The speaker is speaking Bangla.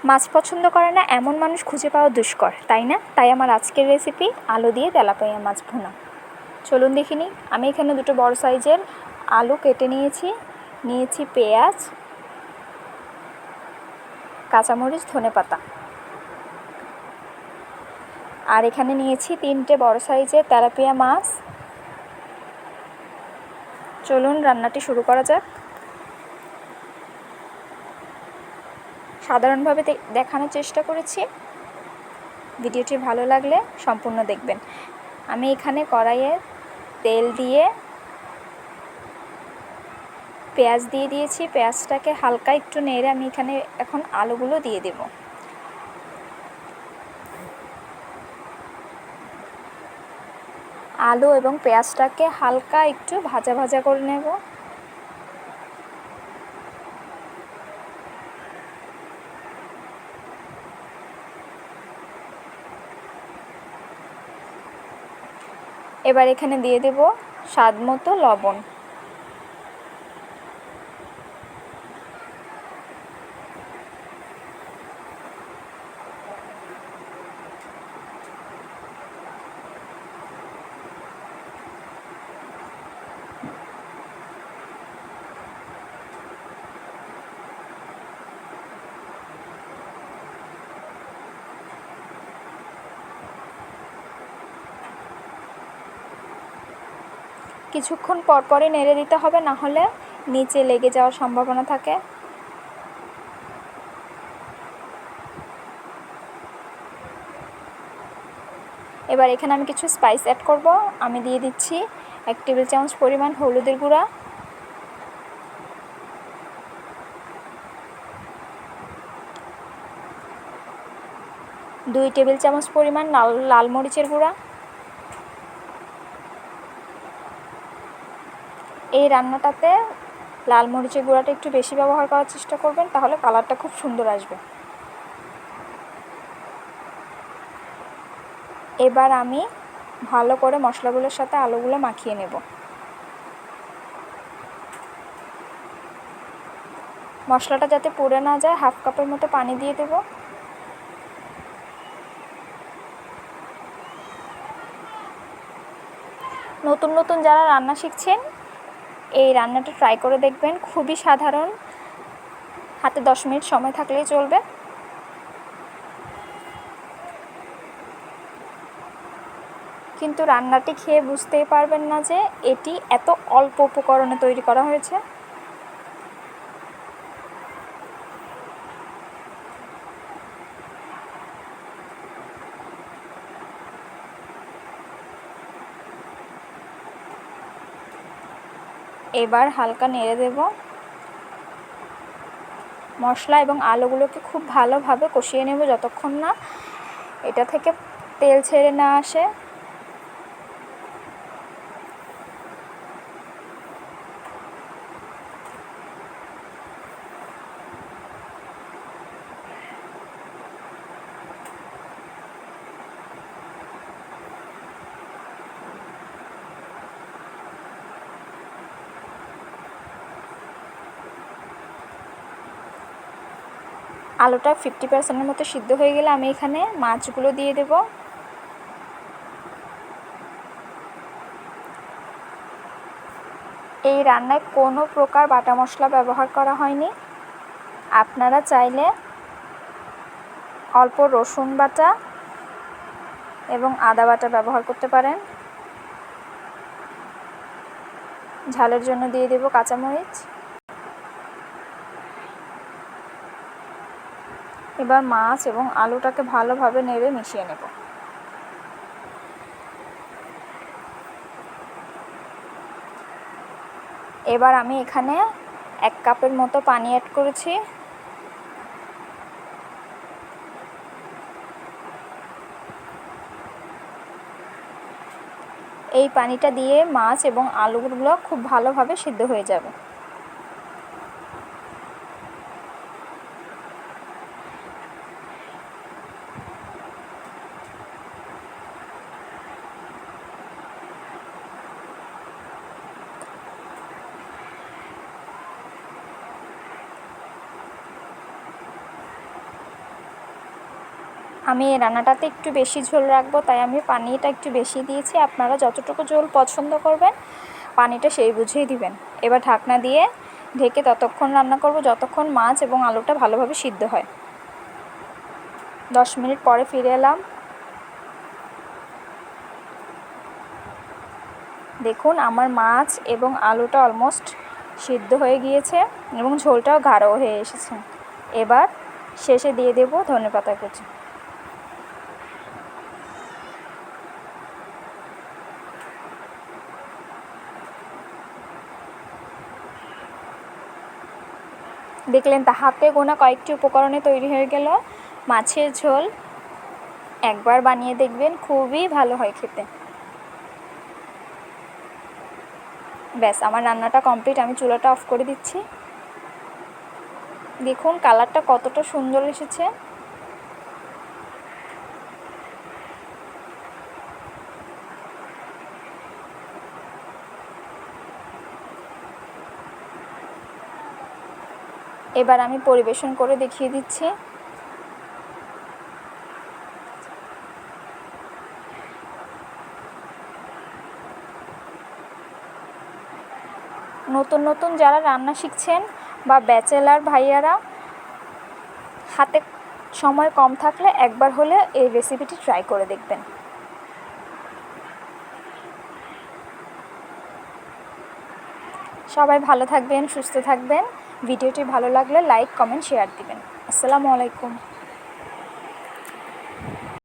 মাছ পছন্দ করে না এমন মানুষ খুঁজে পাওয়া দুষ্কর, তাই না? তাই আমার আজকের রেসিপি আলু দিয়ে তেলাপিয়া মাছ ভুনা। চলুন দেখে নিই। আমি এখানে দুটো বড় সাইজের আলু কেটে নিয়েছি পেঁয়াজ, কাঁচামরিচ, ধনেপাতা। আর এখানে নিয়েছি 3টে বড় সাইজের তেলাপিয়া মাছ। চলুন রান্নাটি শুরু করা যাক। সাধারণভাবে দেখানোর চেষ্টা করেছি, ভিডিওটি ভালো লাগলে সম্পূর্ণ দেখবেন। আমি এখানে কড়াইয়ে তেল দিয়ে পেঁয়াজ দিয়ে দিয়েছি। পেঁয়াজটাকে হালকা একটু নেড়ে আমি এখানে এখন আলুগুলো দিয়ে দেব। আলু এবং পেঁয়াজটাকে হালকা একটু ভাজা ভাজা করে নেব। এবার এখানে দিয়ে দেব স্বাদ মতো লবণ। কিছুক্ষণ পরপরই নেড়ে দিতে হবে, না হলে নিচে লেগে যাওয়ার সম্ভাবনা থাকে। এবার এখানে আমি কিছু স্পাইস অ্যাড করব। আমি দিয়ে দিচ্ছি 1 টেবিল চামচ পরিমাণ হলুদের গুঁড়া, 2 টেবিল চামচ পরিমাণ লাল মরিচের গুঁড়া। এই রান্নাটাতে লাল মরিচের গুঁড়াটা একটু বেশি ব্যবহার করার চেষ্টা করবেন, তাহলে কালারটা খুব সুন্দর আসবে। এবার আমি ভালো করে মশলাগুলোর সাথে আলুগুলো মাখিয়ে নেব। মশলাটা যাতে পুড়ে না যায়, 1/2 কাপের মতো পানি দিয়ে দেব। নতুন নতুন যারা রান্না শিখছেন এই রান্নাটা ট্রাই করে দেখবেন, খুবই সাধারণ, হাতে 10 মিনিট সময় থাকলেই চলবে। কিন্তু রান্নাটি খেয়ে বুঝতেই পারবেন না যে এটি এত অল্প উপকরণে তৈরি করা হয়েছে। এবার হালকা নেড়ে দেব। মশলা এবং আলুগুলোকে খুব ভালোভাবে কষিয়ে নেব যতক্ষণ না এটা থেকে তেল ছেড়ে না আসে। আলুটা 50% মতো সিদ্ধ হয়ে গেলে আমি এখানে মাছগুলো দিয়ে দেব। এই রান্নায় কোনো প্রকার বাটা মশলা ব্যবহার করা হয়নি। আপনারা চাইলে অল্প রসুন বাটা এবং আদা বাটা ব্যবহার করতে পারেন। ঝালের জন্য দিয়ে দেব কাঁচামরিচ। এবার মাছ এবং আলুটাকে ভালোভাবে নেড়ে মিশিয়ে নেব। এবার আমি এখানে 1 কাপের মতো পানি অ্যাড করেছি। এই পানিটা দিয়ে মাছ এবং আলুগুলো খুব ভালোভাবে সিদ্ধ হয়ে যাবে। আমি এই রান্নাটাতে একটু বেশি ঝোল রাখবো, তাই আমি পানিটা একটু বেশি দিয়েছি। আপনারা যতটুকু ঝোল পছন্দ করবেন পানিটা সেই বুঝেই দিবেন। এবার ঢাকনা দিয়ে ঢেকে ততক্ষণ রান্না করব যতক্ষণ মাছ এবং আলুটা ভালোভাবে সিদ্ধ হয়। 10 মিনিট পরে ফিরে এলাম। দেখুন আমার মাছ এবং আলুটা অলমোস্ট সিদ্ধ হয়ে গিয়েছে এবং ঝোলটাও গাঢ় হয়ে এসেছে। এবার শেষে দিয়ে দেব ধনেপাতা কুচি। দেখলেন তা হাতে গোনা কয়েকটি উপকরণে তৈরি হয়ে গেল মাছের ঝোল। একবার বানিয়ে দেখবেন, খুবই ভালো হয় খেতে। ব্যাস আমার রান্নাটা কমপ্লিট, আমি চুলাটা অফ করে দিচ্ছি। দেখুন কালারটা কতটা সুন্দর এসেছে। এবার আমি পরিবেশন করে দেখিয়ে দিচ্ছি। নতুন নতুন যারা রান্না শিখছেন বা ব্যাচেলার ভাইয়ারা, হাতে সময় কম থাকলে একবার হলে এই রেসিপিটি ট্রাই করে দেখবেন। সবাই ভালো থাকবেন, সুস্থ থাকবেন। ভিডিওটি ভালো লাগলে লাইক, কমেন্ট, শেয়ার দিবেন। আসসালামু আলাইকুম।